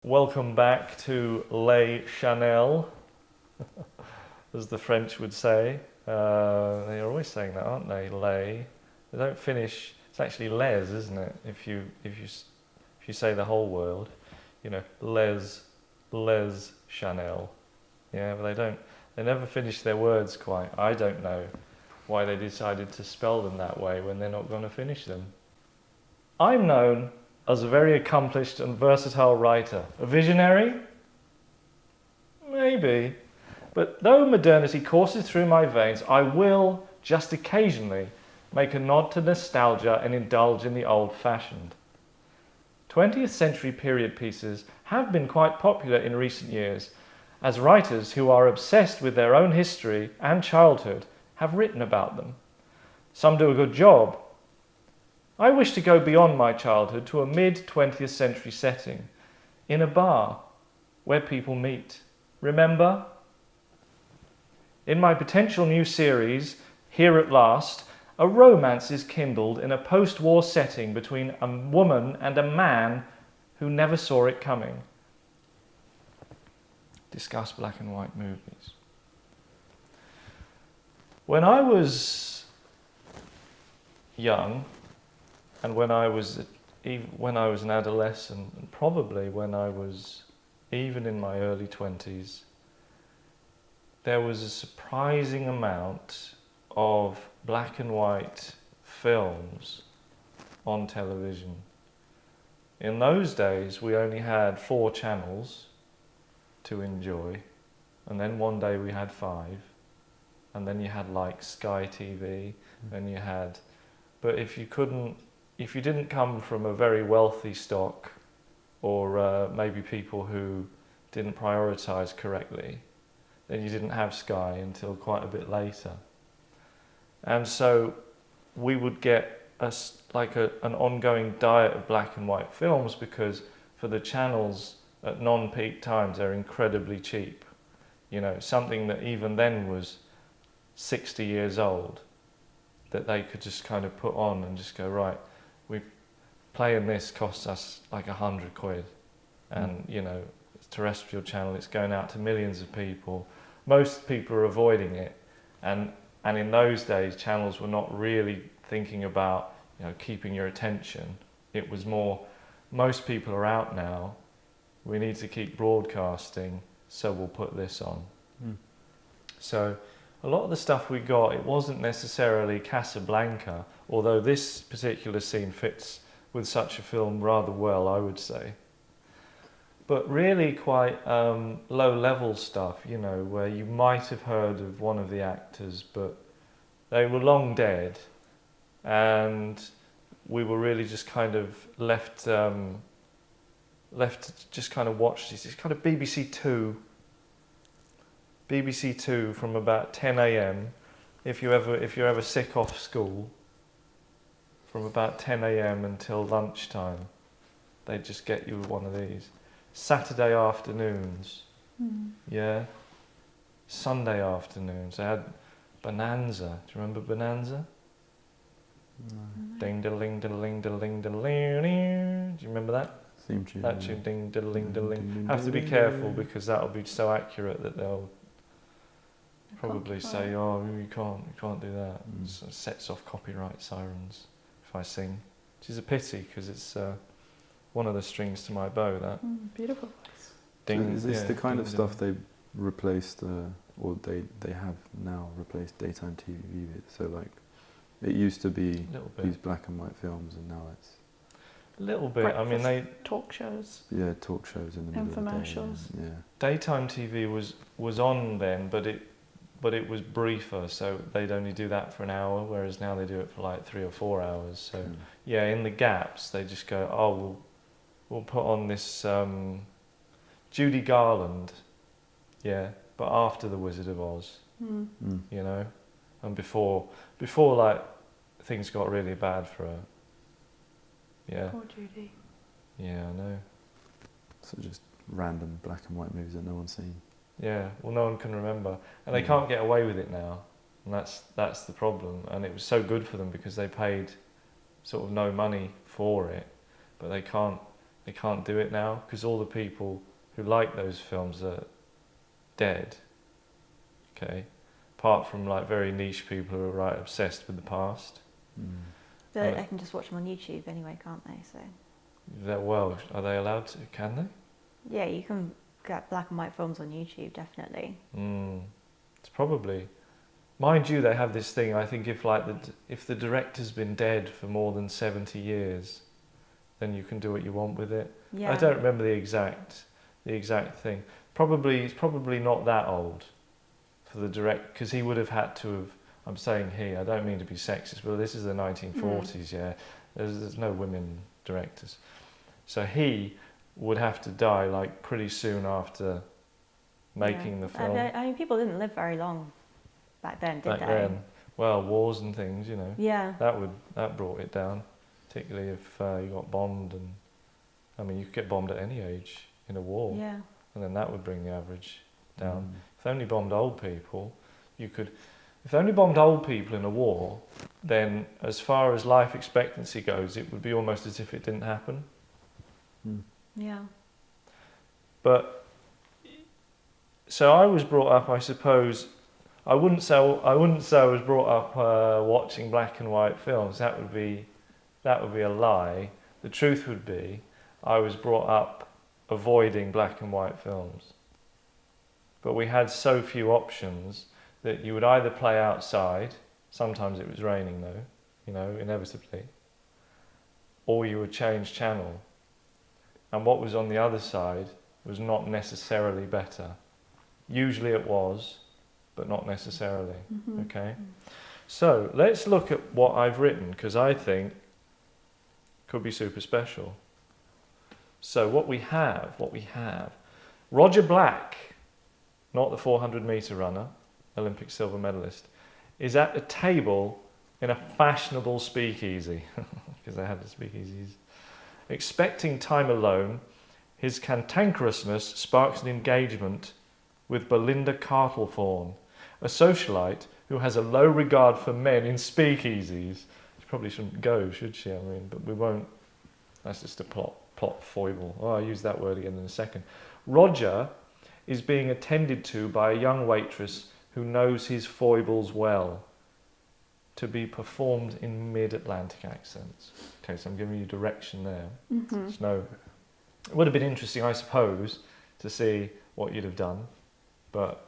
welcome back to Les Chanel, as the French would say. They're always saying that, aren't they? Les. They don't finish. It's actually les, isn't it? If you say the whole word, you know, les Chanel. Yeah, but they don't. They never finish their words quite. I don't know why they decided to spell them that way when they're not going to finish them. I'm known as a very accomplished and versatile writer. A visionary? Maybe. But though modernity courses through my veins, I will, just occasionally, make a nod to nostalgia and indulge in the old-fashioned. 20th century period pieces have been quite popular in recent years, as writers who are obsessed with their own history and childhood have written about them. Some do a good job. I wish to go beyond my childhood to a mid-20th century setting, in a bar where people meet. Remember? In my potential new series, Here at Last, a romance is kindled in a post-war setting between a woman and a man who never saw it coming. Discuss black and white movies. When I was young, and when I was an adolescent, and probably when I was even in my early 20s, there was a surprising amount of black and white films on television. In those days, we only had 4 channels to enjoy, and then one day we had 5, and then you had like Sky TV, and you had, but if you didn't come from a very wealthy stock, or maybe people who didn't prioritize correctly, then you didn't have Sky until quite a bit later. And so we would get an ongoing diet of black and white films, because for the channels at non-peak times they're incredibly cheap. You know, something that even then was 60 years old, that they could just kind of put on and just go, right, playing this costs us like 100 quid. And, you know, it's a terrestrial channel, it's going out to millions of people. Most people are avoiding it. And in those days, channels were not really thinking about, you know, keeping your attention. It was more, most people are out now, we need to keep broadcasting, so we'll put this on. So a lot of the stuff we got, it wasn't necessarily Casablanca, although this particular scene fits with such a film rather well, I would say. But really quite low-level stuff, you know, where you might have heard of one of the actors, but they were long dead, and we were really just kind of left to just kind of watch this. It's kind of BBC Two from about 10 a.m. If you're ever sick off school, from about 10 a.m. until lunchtime, they just get you one of these. Saturday afternoons, yeah. Sunday afternoons, they had Bonanza. Do you remember Bonanza? No. Ding diddling diddling diddling diddling. Do you remember that? Theme tune. That tune, ding diddling diddling. Have to be careful, because that'll be so accurate that they'll probably say, "Oh, you can't do that." It sets off copyright sirens if I sing, which is a pity, because it's one of the strings to my bow. That beautiful voice. Ding, so is this the kind of stuff they replaced, or they have now replaced daytime TV with? So like, it used to be these black and white films, and now it's a little bit. Breakfast, I mean, they talk shows. Yeah, talk shows in the middle of the day. Infomercials. Yeah. Daytime TV was on then, but it was briefer, so they'd only do that for an hour, whereas now they do it for like 3 or 4 hours. So yeah, in the gaps they just go, oh, we'll put on this Judy Garland, yeah, but after The Wizard of Oz, you know, and before like things got really bad for her. Yeah. Poor Judy. Yeah, I know. So just random black and white movies that no one's seen. Yeah, well, no one can remember, and they can't get away with it now, and that's the problem. And it was so good for them because they paid sort of no money for it, but they can't they can't do it now because all the people who like those films are dead. Okay, apart from like very niche people who are right obsessed with the past. But they can just watch them on YouTube anyway, can't they? So. Well, are they allowed to? Can they? Yeah, you can get black and white films on YouTube, definitely. It's probably, mind you, they have this thing. I think if the director's been dead for more than 70 years, then you can do what you want with it. Yeah. I don't remember the exact thing. It's probably not that old for the direct, because he would have had to have. I'm saying he. I don't mean to be sexist, but this is the 1940s. Yeah, there's no women directors, so he would have to die like pretty soon after making the film. I mean, people didn't live very long back then, did they? Then, well, wars and things, you know. Yeah. That brought it down, particularly if you got bombed, and I mean, you could get bombed at any age in a war. Yeah. And then that would bring the average down. If they only bombed old people, if they only bombed old people in a war, then as far as life expectancy goes, it would be almost as if it didn't happen. Yeah. But so I was brought up, I suppose. I wouldn't say I was brought up watching black and white films. That would be a lie. The truth would be, I was brought up avoiding black and white films. But we had so few options that you would either play outside. Sometimes it was raining though, you know, inevitably. Or you would change channel. And what was on the other side was not necessarily better. Usually it was, but not necessarily. Okay? So let's look at what I've written, because I think could be super special. So what we have, Roger Black, not the 400 metre runner, Olympic silver medalist, is at a table in a fashionable speakeasy, because they had the speakeasies. Expecting time alone, his cantankerousness sparks an engagement with Belinda Cartlethorne, a socialite who has a low regard for men in speakeasies. She probably shouldn't go, should she? I mean, but we won't. That's just a plot foible. Oh, I'll use that word again in a second. Roger is being attended to by a young waitress who knows his foibles well, to be performed in mid-Atlantic accents. Okay, so I'm giving you direction there. It would have been interesting, I suppose, to see what you'd have done, but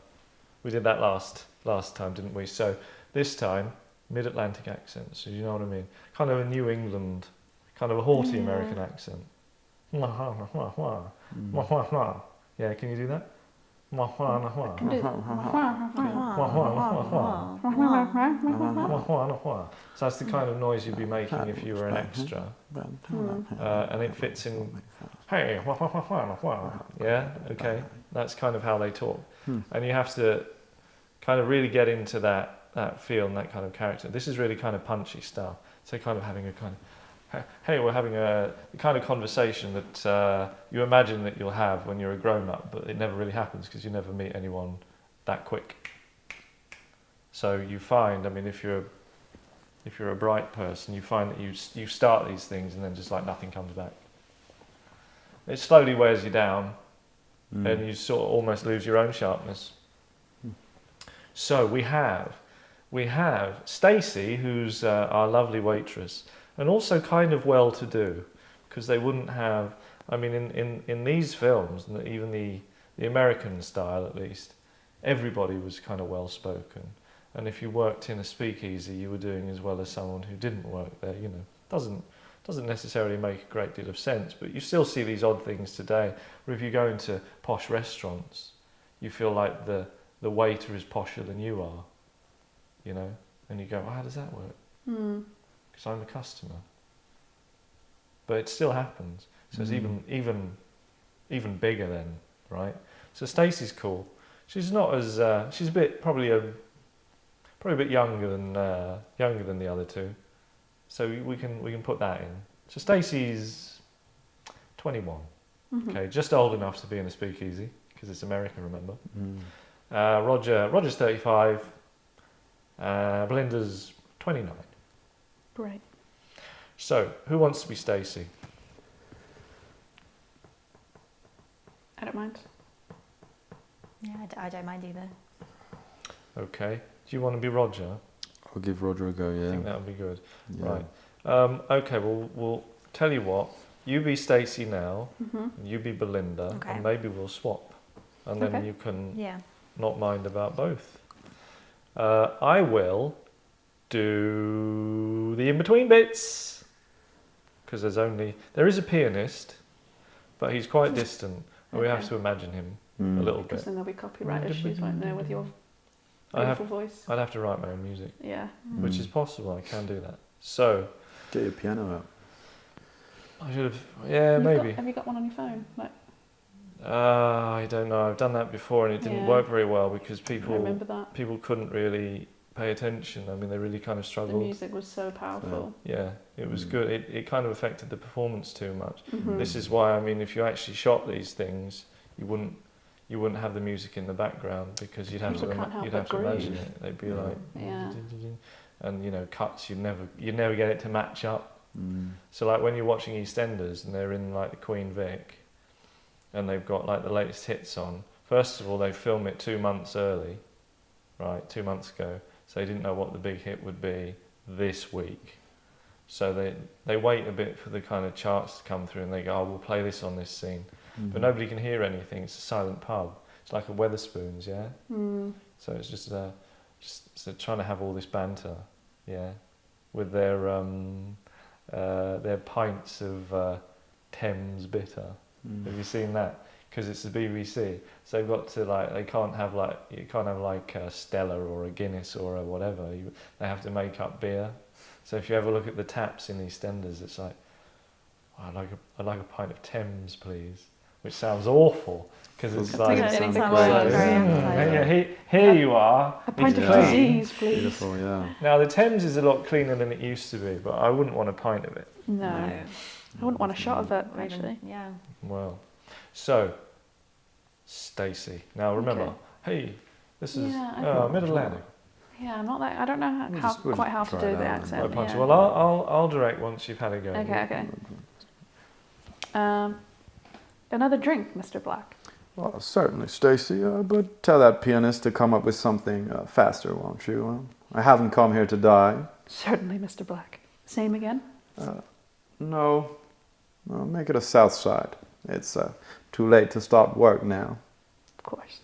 we did that last time, didn't we? So this time, mid-Atlantic accents, so you know what I mean? Kind of a New England, kind of a haughty American accent. Muhwana-hwah-hwah. Muhwana-hwah. Yeah, can you do that? Muhwana-hwah. Muhwana-hwah. So that's the kind of noise you'd be making if you were an extra. And it fits in, hey, muhwana-hwah-hwah. Yeah, okay. That's kind of how they talk. And you have to kind of really get into that feel and that kind of character. This is really kind of punchy stuff. So kind of having a kind of, hey, we're having the kind of conversation that you imagine that you'll have when you're a grown-up, but it never really happens because you never meet anyone that quick. So you find, I mean, if you're a bright person, you find that you start these things and then just like nothing comes back. It slowly wears you down, and you sort of almost lose your own sharpness. So we have Stacey, who's our lovely waitress, and also kind of well-to-do, because they wouldn't have, I mean, in these films, even the American style at least, everybody was kind of well-spoken. And if you worked in a speakeasy, you were doing as well as someone who didn't work there, you know. Doesn't necessarily make a great deal of sense, but you still see these odd things today, where if you go into posh restaurants, you feel like the waiter is posher than you are, you know, and you go, oh, how does that work? Because I'm a customer. But it still happens. So it's even bigger then, right? So Stacey's cool. She's not as she's a bit probably a bit younger than the other two. So we can put that in. So Stacey's 21. Okay, just old enough to be in a speakeasy because it's America, remember? Roger's 35. Belinda's 29. Great. So, who wants to be Stacey? I don't mind. Yeah, I don't mind either. Okay. Do you want to be Roger? I'll give Roger a go, I yeah. think that would be good. Yeah. Right. Okay, well, we'll tell you what. You be Stacey now, and you be Belinda, Okay. and maybe we'll swap. And then Okay. you can Yeah. not mind about both. I will do the in-between bits, because there is a pianist, but he's quite distant, and we have Okay. to imagine him a Mm. little Because bit. then there'll be copyright issues, won't there, with your beautiful voice? I'd have to write my own music, Yeah. which is possible. I can do that. So Get your piano out. I should have, yeah, maybe. Have you got one on your phone? Like, I don't know. I've done that before, and it didn't Yeah. work very well because I people remember that. couldn't really pay attention. I mean, they really kind of The struggled. music was so powerful. Yeah, it was Mm. good. It kind of affected the performance too much. Mhm. This is why, I mean, if you actually shot these things, you wouldn't have the music in the background because you'd have People to can't help you'd but have to imagine groove. it. They'd be Yeah. like, Yeah. and cuts you'd never get it to match up. Mm. So like when you're watching EastEnders and they're in like the Queen Vic, and they've got like the latest hits on. First of all, they film it 2 months early, right? 2 months ago, so they didn't know what the big hit would be this week. So they wait a bit for the kind of charts to come through, and they go, "Oh, we'll play this on this scene," but nobody can hear anything. It's a silent pub. It's like a Weatherspoons, yeah. Mm. So it's just so trying to have all this banter, yeah, with their pints of Thames bitter. Mm. Have you seen that? Because it's the BBC, so they've got to you can't have a Stella or a Guinness or a whatever. They have to make up beer. So if you ever look at the taps in EastEnders, it's like, "Oh, I'd like a pint of Thames, please," which sounds awful because it's Doesn't like, it sounds sound great. great. Very "Mm, appetizing. here you are. A pint It's of clean." disease, please. Beautiful, yeah. Now the Thames is a lot cleaner than it used to be, but I wouldn't want a pint of it. No. I wouldn't want a shot of it, Or even- actually. Yeah. Well, so Stacey. Now remember, Okay. hey, this is Yeah, I Mid-Atlantic. Yeah, I'm not that. I don't know We'll quite just how to try do it the out. accent. Right, Punchy. Yeah. Well, I'll direct once you've had a go. Okay. Another drink, Mr. Black. Well, certainly, Stacey, but tell that pianist to come up with something faster, won't you? I haven't come here to die. Certainly, Mr. Black. Same again? No, make it a south side. It's too late to start work now. Of course.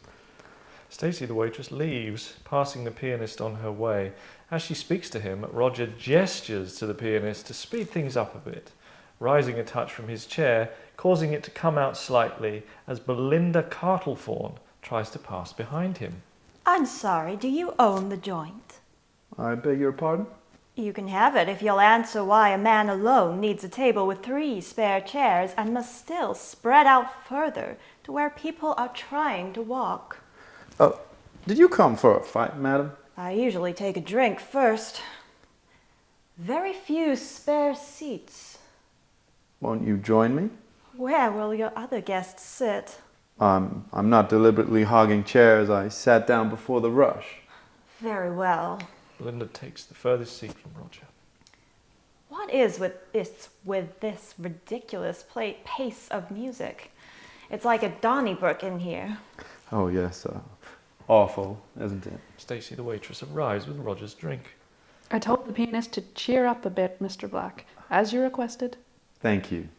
Stacey, the waitress, leaves, passing the pianist on her way. As she speaks to him, Roger gestures to the pianist to speed things up a bit, rising a touch from his chair, causing it to come out slightly as Belinda Cartlethorne tries to pass behind him. I'm sorry, do you own the joint? I beg your pardon? You can have it if you'll answer why a man alone needs a table with 3 spare chairs and must still spread out further to where people are trying to walk. Did you come for a fight, madam? I usually take a drink first. Very few spare seats. Won't you join me? Where will your other guests sit? I'm not deliberately hogging chairs. I sat down before the rush. Very well. Belinda takes the furthest seat from Roger. What is with this ridiculous pace of music? It's like a Donnybrook in here. Oh, yes. Awful, isn't it? Stacey, the waitress, arrives with Roger's drink. I told the pianist to cheer up a bit, Mr. Black, as you requested. Thank you.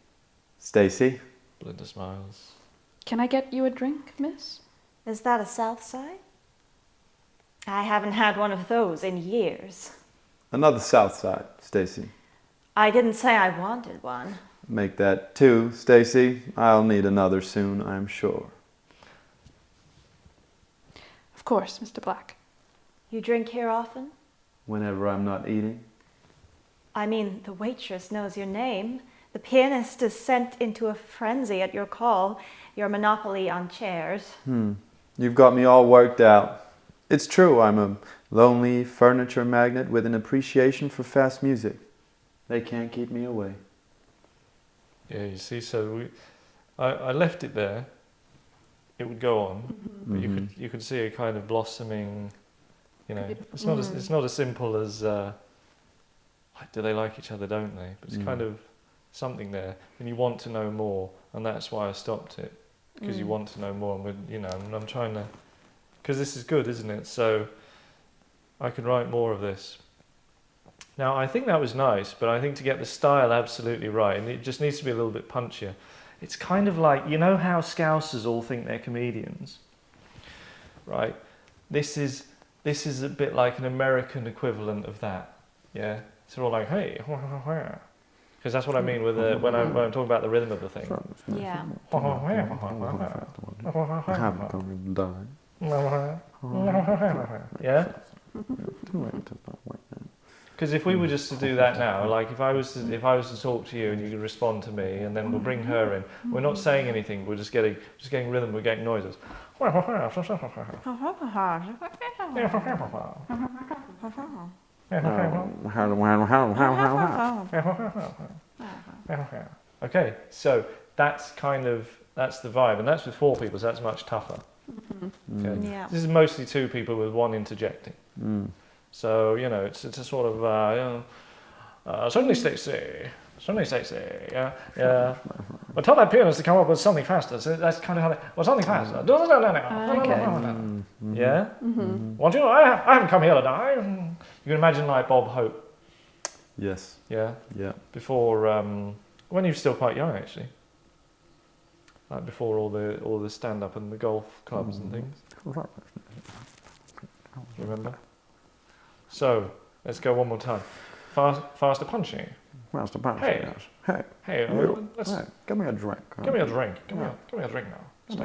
Stacey? Belinda smiles. Can I get you a drink, miss? Is that a South Side? I haven't had one of those in years. Another south side, Stacey. I didn't say I wanted one. Make that 2, Stacey. I'll need another soon, I'm sure. Of course, Mr. Black. You drink here often? Whenever I'm not eating. I mean, the waitress knows your name. The pianist is sent into a frenzy at your call, your monopoly on chairs. You've got me all worked out. It's true, I'm a lonely furniture magnate with an appreciation for fast music. They can't keep me away. Yeah, you see, so I left it there. It would go on, but you could see a kind of blossoming. You know, it's not as simple as do they like each other, don't they? But it's kind of something there, and you want to know more, and that's why I stopped it. because you want to know more. And I'm trying to, because this is good, isn't it? So I could write more of this. Now, I think that was nice, but I think to get the style absolutely right, and it just needs to be a little bit punchier. It's kind of like, you know how Scousers all think they're comedians, right? This is a bit like an American equivalent of that, yeah? So they're all like, hey, because that's what I mean with when I'm talking about the rhythm of the thing. Yeah. I haven't come and died. Yeah? Because if we were just to do that now, like if I was to talk to you and you could respond to me, and then we'll bring her in. We're not saying anything. We're just getting rhythm. We're getting noises. Okay, so that's the vibe, and that's with 4 people. So that's much tougher. Okay. Yeah. This is mostly 2 people with 1 interjecting. So, it's a sort of, certainly Stacey, yeah. Well, tell that pianist to come up with something faster. So that's kind of how something faster. Yeah? Well, I haven't come here to die. You can imagine like Bob Hope. Yes. Yeah? Yeah. Before, when he was still quite young, actually. Like before all the stand-up and the golf clubs and things. Remember? So, let's go one more time. Faster punchy. Faster punchy. Hey. Hey, give me a drink. Give me a drink. Give me a drink now. Give me a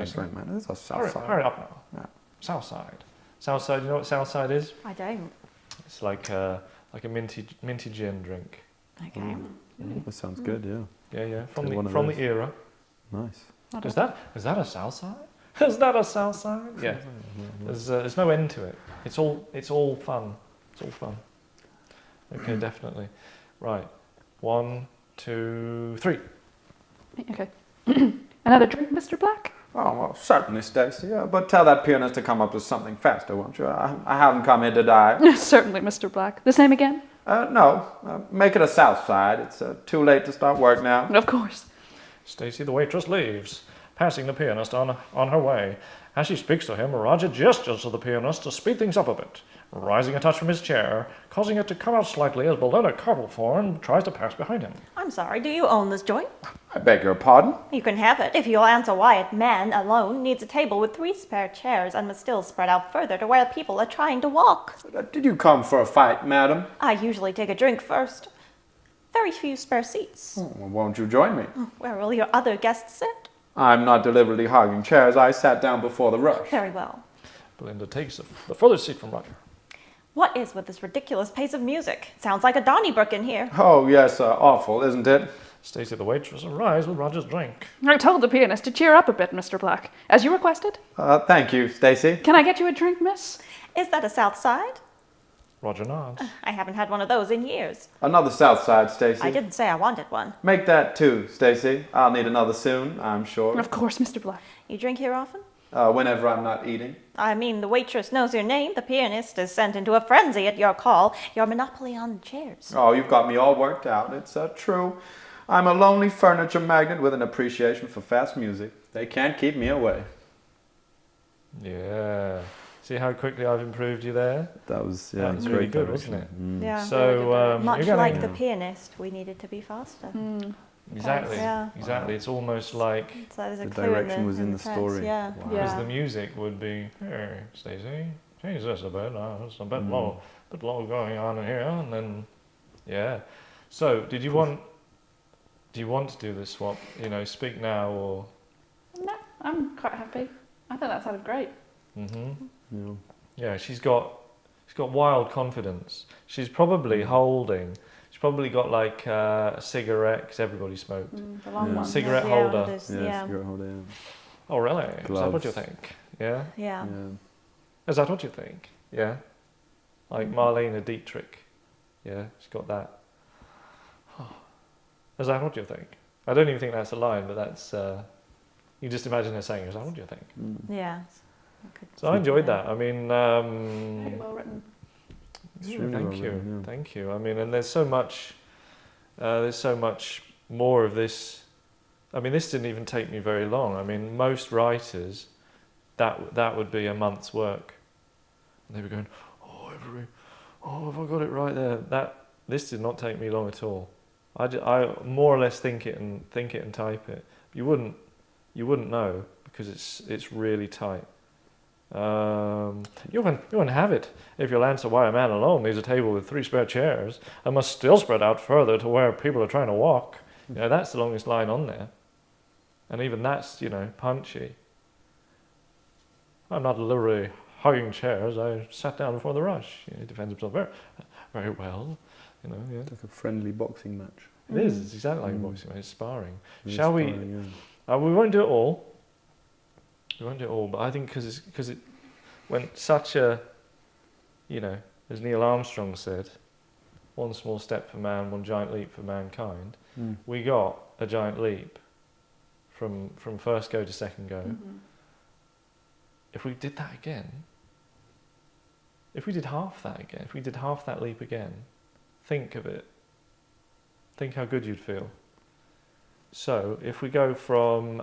drink, man. This is a south side. Hurry up now. Yeah. South side. South side, you know what South side is? I don't. It's like a minty gin drink. Okay. That sounds good, yeah. Yeah. From the era. Nice. Is that a South side? Is that a South side? Yeah. There's no end to it. It's all fun. It's all fun. Okay, definitely. Right. 1, 2, 3. Okay. Another drink, Mr. Black? Oh, well, certainly, Stacey. But tell that pianist to come up with something faster, won't you? I haven't come here to die. Certainly, Mr. Black. The same again? No. Make it a south side. It's too late to start work now. Of course. Stacey, the waitress, leaves, passing the pianist on her way. As she speaks to him, Roger gestures to the pianist to speed things up a bit, rising a touch from his chair, causing it to come out slightly as Bologna Carplethorne tries to pass behind him. I'm sorry, do you own this joint? I beg your pardon? You can have it if you'll answer why a man alone needs a table with 3 spare chairs and must still spread out further to where people are trying to walk. Did you come for a fight, madam? I usually take a drink first. Very few spare seats. Well, won't you join me? Where will your other guests sit? I'm not deliberately hogging chairs. I sat down before the rush. Very well. Belinda takes the furthest seat from Roger. What is with this ridiculous pace of music? Sounds like a Donnybrook in here. Oh, yes, awful, isn't it? Stacey, the waitress, arrives with Roger's drink. I told the pianist to cheer up a bit, Mr. Black, as you requested. Thank you, Stacey. Can I get you a drink, miss? Is that a south side? Roger nods. I haven't had one of those in years. Another south side, Stacey. I didn't say I wanted one. Make that 2, Stacey. I'll need another soon, I'm sure. Of course, Mr. Black. You drink here often? Whenever I'm not eating. I mean, the waitress knows your name. The pianist is sent into a frenzy at your call. Your monopoly on chairs. Oh, you've got me all worked out. It's true. I'm a lonely furniture magnet with an appreciation for fast music. They can't keep me away. Yeah. See how quickly I've improved you there? That was That was really good, wasn't it? Yeah. So, Much you're like gonna- the pianist, we needed to be faster. Exactly. Yeah. Exactly. It's almost like So there's a The clue in direction was in the text, story. Yeah. Wow. because Yeah. the music would be, hey, Stacey, change this a bit. It's a bit low going on in here, and then, yeah. So, do you want to do this swap? Speak now or? No, I'm quite happy. I thought that sounded great. Yeah. Yeah, she's got wild confidence. She's probably holding. She's probably got like a cigarette, because everybody smoked. The long Yeah. one. Cigarette holder. Yeah, cigarette holder, yeah. Oh, really? Is that what Gloves. you think? Yeah. Yeah. Is that what you think? Yeah. Like Marlene Dietrich. Yeah, she's got that. Is that what you think? I don't even think that's a line, but that's. You just imagine her saying, "Is that what you think?" Yeah. So I enjoyed that. I mean, Very well written. Extremely thank well you, written, yeah. thank you. I mean, and there's so much more of this. I mean, this didn't even take me very long. I mean, most writers, that would be a month's work. And they were going, oh, have I got it right there? This did not take me long at all. I more or less think it and type it. You wouldn't know because it's really tight. You can have it if you'll answer why a man alone needs a table with 3 spare chairs and must still spread out further to where people are trying to walk. You know, that's the longest line on there. And even that's, punchy. I'm not deliberately hugging chairs. I sat down before the rush. He defends himself very, very well. Yeah. It's like a friendly boxing match. It is. It's exactly like boxing. It's sparring. Shall we? We won't do it all. But I think because it went such a, as Neil Armstrong said, one small step for man, one giant leap for mankind. We got a giant leap from first go to second go. Mm-hmm. If we did that again, if we did half that leap again, think of it. Think how good you'd feel. So if we go from,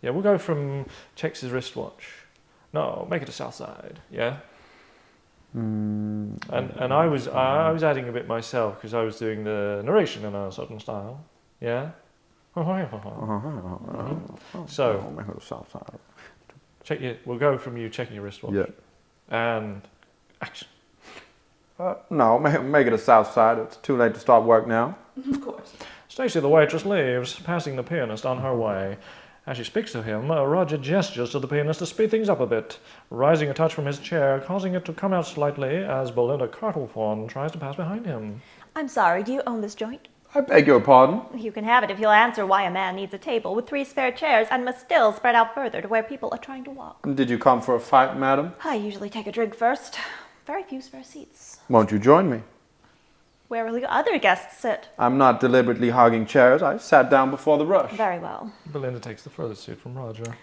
we'll go from checks his wristwatch. No, make it a south side. Yeah. And I was adding a bit myself because I was doing the narration in a certain style. Yeah. So we'll go from you checking your wristwatch. Yeah. And action. No, make it a south side. It's too late to start work now. Of course. Stacy the waitress leaves, passing the pianist on her way. As she speaks to him, Roger gestures to the pianist to speed things up a bit, rising a touch from his chair, causing it to come out slightly as Belinda Cartlethorne tries to pass behind him. I'm sorry, do you own this joint? I beg your pardon. You can have it if you'll answer why a man needs a table with 3 spare chairs and must still spread out further to where people are trying to walk. Did you come for a fight, madam? I usually take a drink first. Very few spare seats. Won't you join me? Where will the other guests sit? I'm not deliberately hogging chairs. I sat down before the rush. Very well. Belinda takes the furthest seat from Roger.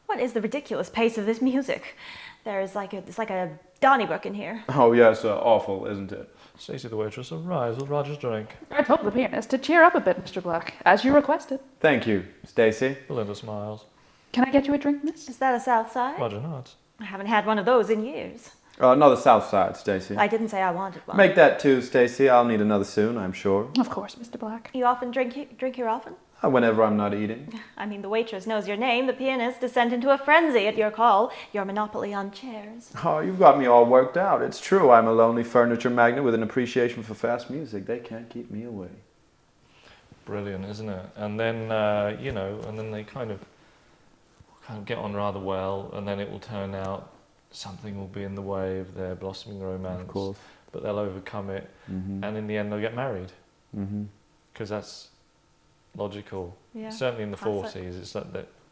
What is the ridiculous pace of this music? It's like a Donnybrook in here. Oh, yes, awful, isn't it? Stacy the waitress arrives with Roger's drink. I told the pianist to cheer up a bit, Mr. Black, as you requested. Thank you, Stacy. Belinda smiles. Can I get you a drink, miss? Is that a south side? Roger nods. I haven't had one of those in years. Another south side, Stacy. I didn't say I wanted one. Make that 2, Stacy. I'll need another soon, I'm sure. Of course, Mr. Black. You often drink here often? Whenever I'm not eating. I mean, the waitress knows your name. The pianist is sent into a frenzy at your call. Your monopoly on chairs. Oh, you've got me all worked out. It's true. I'm a lonely furniture magnate with an appreciation for fast music. They can't keep me away. Brilliant, isn't it? And then, and then they kind of get on rather well, and then it will turn out something will be in the way of their blossoming romance. Of course. But they'll overcome it, and in the end they'll get married. Because that's logical. Yeah. Certainly in the 40s, it's like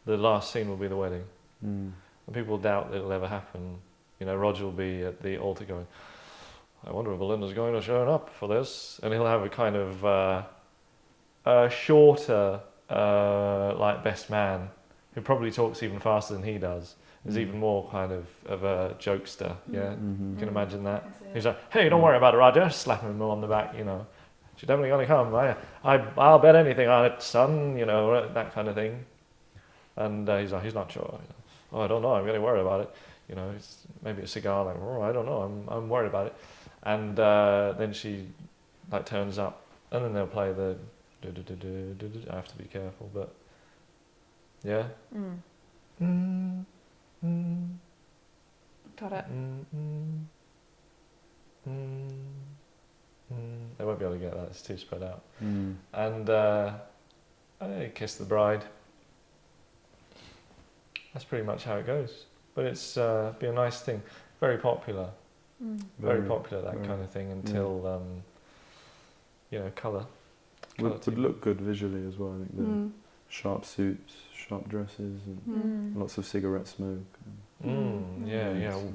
the last scene will be the wedding. And people doubt that it'll ever happen. Roger will be at the altar going, I wonder if Belinda's going to show up for this. And he'll have a kind of shorter, like best man, who probably talks even faster than he does. Is even more kind of a jokester, yeah? You can imagine that? He's like, hey, don't worry about it, Roger. Slapping him on the back, She's definitely going to come. I'll bet anything on it, son, that kind of thing. And he's like, he's not sure. Oh, I don't know, I'm getting worried about it. It's maybe a cigar, like, oh, I don't know, I'm worried about it. And then she, turns up, and then they'll play the I have to be careful, but, yeah. Got it. They won't be able to get that, it's too spread out. And I kiss the bride. That's pretty much how it goes. But it's be a nice thing. Very popular. Very popular, that kind of thing, until, colour. Would look good visually as well, I think. The sharp suits, sharp dresses, and lots of cigarette smoke.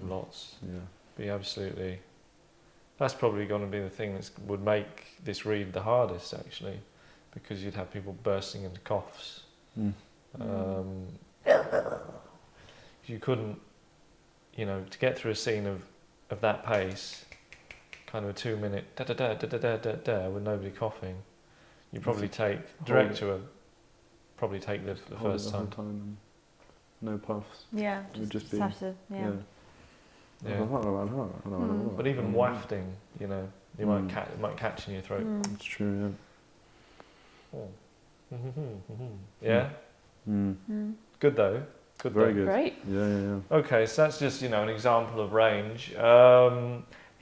Lots. Yeah. Be absolutely. That's probably going to be the thing that would make this read the hardest, actually, because you'd have people bursting into coughs. You couldn't, to get through a scene of that pace, kind of a 2-minute da da da da da da da da with nobody coughing, You probably take probably take the first time. And no puffs. Yeah, It would just be, have to, yeah. Yeah. But even wafting, you know, you might it might catch in your throat. It's true. Oh. Yeah. Good though. Good. Very though. good. Great. Yeah. Okay, so that's just, you know, an example of range.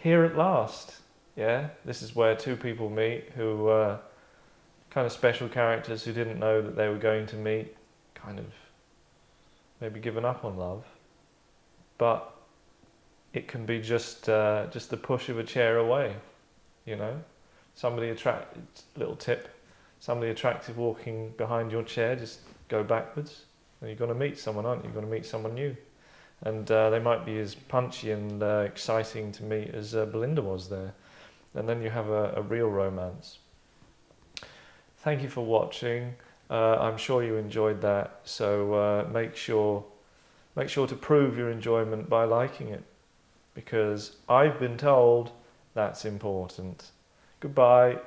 Here at last, yeah, this is where two people meet who kind of special characters who didn't know that they were going to meet, kind of maybe given up on love, but it can be just the push of a chair away, you know. Little tip, somebody attractive walking behind your chair, just go backwards, and you're going to meet someone, aren't you? You're going to meet someone new. And they might be as punchy and exciting to meet as Belinda was there. And then you have a real romance. Thank you for watching. I'm sure you enjoyed that. So make sure to prove your enjoyment by liking it, because I've been told that's important. Goodbye.